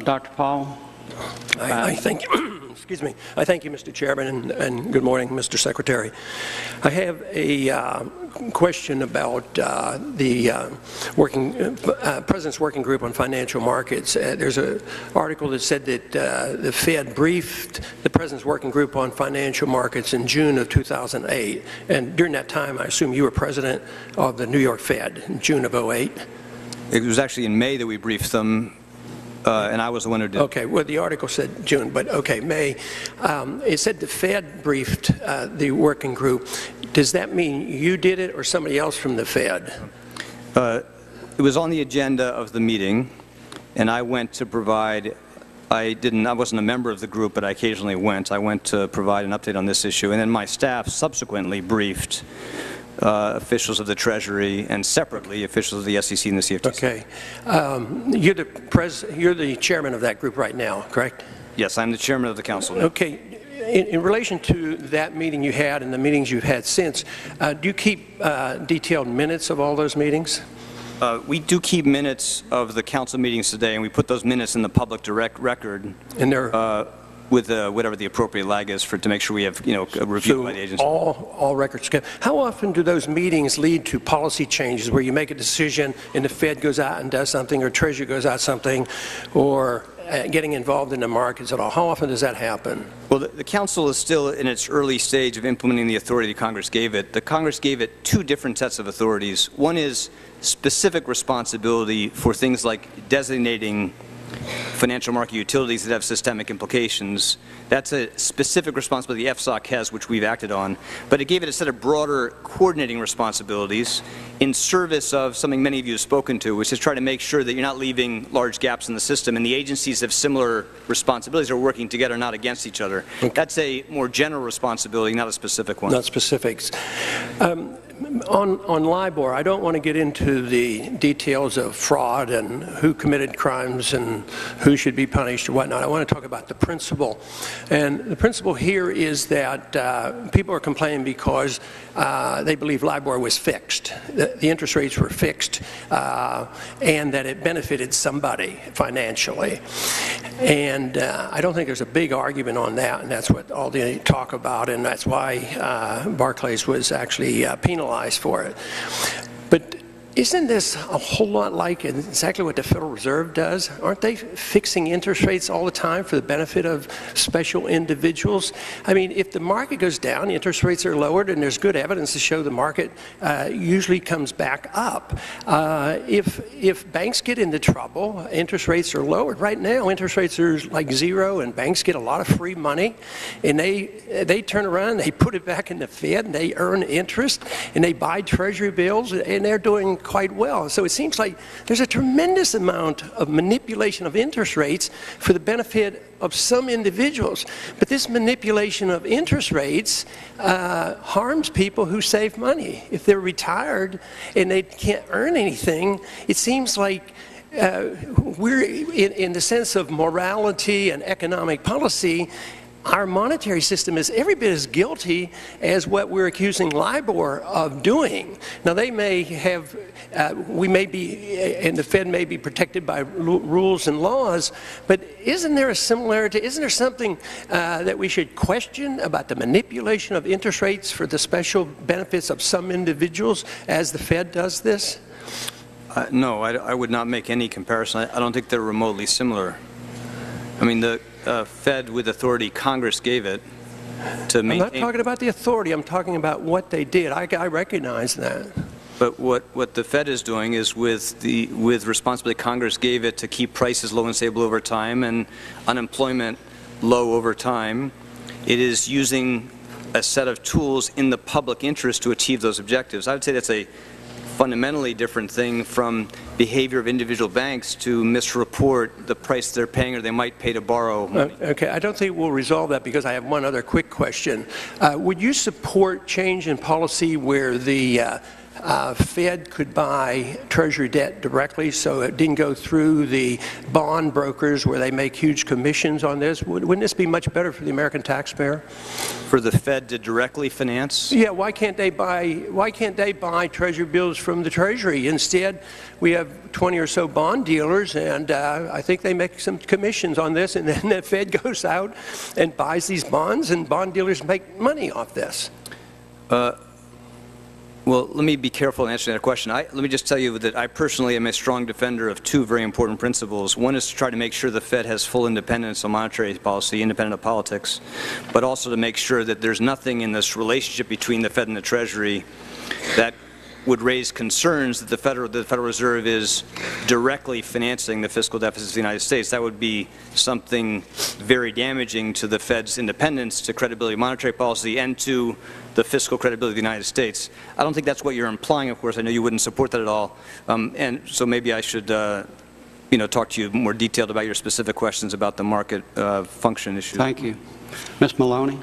Dr. Paul? I thank you. Excuse me. I thank you, Mr. Chairman, and good morning, Mr. Secretary. I have a question about the President's Working Group on Financial Markets. There's an article that said that the Fed briefed the President's Working Group on Financial Markets in June of 2008. And during that time, I assume you were president of the New York Fed in June of 2008? It was actually in May that we briefed them. And I was the one who did. Okay, well, the article said June, but okay, May. It said the Fed briefed the working group. Does that mean you did it or somebody else from the Fed? It was on the agenda of the meeting, and I went to provide. I wasn't a member of the group, but I occasionally went. I went to provide an update on this issue, and then my staff subsequently briefed officials of the Treasury and separately officials of the SEC and the CFTC. Okay. You're the chairman of that group right now, correct? Yes, I'm the chairman of the council. Okay. In relation to that meeting you had and the meetings you've had since, do you keep detailed minutes of all those meetings? We do keep minutes of the council meetings today, and we put those minutes in the public direct record. And they're with whatever the appropriate lag is to make sure we have, a review by the agency. All records kept. How often do those meetings lead to policy changes where you make a decision and the Fed goes out and does something, or Treasury goes out something, or getting involved in the markets at all? How often does that happen? Well, the council is still in its early stage of implementing the authority Congress gave it. The Congress gave it two different sets of authorities. One is specific responsibility for things like designating financial market utilities that have systemic implications. That's a specific responsibility the FSOC has, which we've acted on. But it gave it a set of broader coordinating responsibilities in service of something many of you have spoken to, which is try to make sure that you're not leaving large gaps in the system, and the agencies have similar responsibilities are working together, not against each other. Okay. That's a more general responsibility, not a specific one. Not specifics. On LIBOR, I don't want to get into the details of fraud and who committed crimes and who should be punished or whatnot. I want to talk about the principle. And the principle here is that people are complaining because they believe LIBOR was fixed. The interest rates were fixed and that it benefited somebody financially. And I don't think there's a big argument on that, and that's what all the talk about, and that's why Barclays was actually penalized for it. But isn't this a whole lot like exactly what the Federal Reserve does? Aren't they fixing interest rates all the time for the benefit of special individuals? I mean, if the market goes down, the interest rates are lowered, and there's good evidence to show the market usually comes back up. If banks get into trouble, interest rates are lowered. Right now, interest rates are like zero, and banks get a lot of free money, and they turn around, they put it back in the Fed, and they earn interest, and they buy Treasury bills, and they're doing quite well. So it seems like there's a tremendous amount of manipulation of interest rates for the benefit of some individuals. But this manipulation of interest rates harms people who save money. If they're retired and they can't earn anything, it seems like we're, in the sense of morality and economic policy, our monetary system is every bit as guilty as what we're accusing LIBOR of doing. Now, they may have, we may be, and the Fed may be protected by rules and laws, but isn't there a similarity? Isn't there something that we should question about the manipulation of interest rates for the special benefits of some individuals as the Fed does this? No, I would not make any comparison. I don't think they're remotely similar. I mean, the Fed, with authority Congress gave it to maintain. I'm not talking about the authority. I'm talking about what they did. I recognize that. But what the Fed is doing is with responsibility Congress gave it to keep prices low and stable over time and unemployment low over time. It is using a set of tools in the public interest to achieve those objectives. I would say that's a fundamentally different thing from behavior of individual banks to misreport the price they're paying or they might pay to borrow money. Okay, I don't think we'll resolve that because I have one other quick question. Would you support change in policy where the Fed could buy Treasury debt directly, so it didn't go through the bond brokers where they make huge commissions on this. Wouldn't this be much better for the American taxpayer? For the Fed to directly finance? Yeah, why can't they buy Treasury bills from the Treasury? Instead, we have 20 or so bond dealers, and I think they make some commissions on this, and then the Fed goes out and buys these bonds, and bond dealers make money off this. Well, let me be careful in answering that question. Let me just tell you that I personally am a strong defender of two very important principles. One is to try to make sure the Fed has full independence on monetary policy, independent of politics, but also to make sure that there's nothing in this relationship between the Fed and the Treasury that would raise concerns that the Federal Reserve is directly financing the fiscal deficits of the United States. That would be something very damaging to the Fed's independence, to credibility of monetary policy, and to the fiscal credibility of the United States. I don't think that's what you're implying, of course. I know you wouldn't support that at all. And so maybe I should talk to you more detailed about your specific questions about the market function issue. Thank you. Ms. Maloney?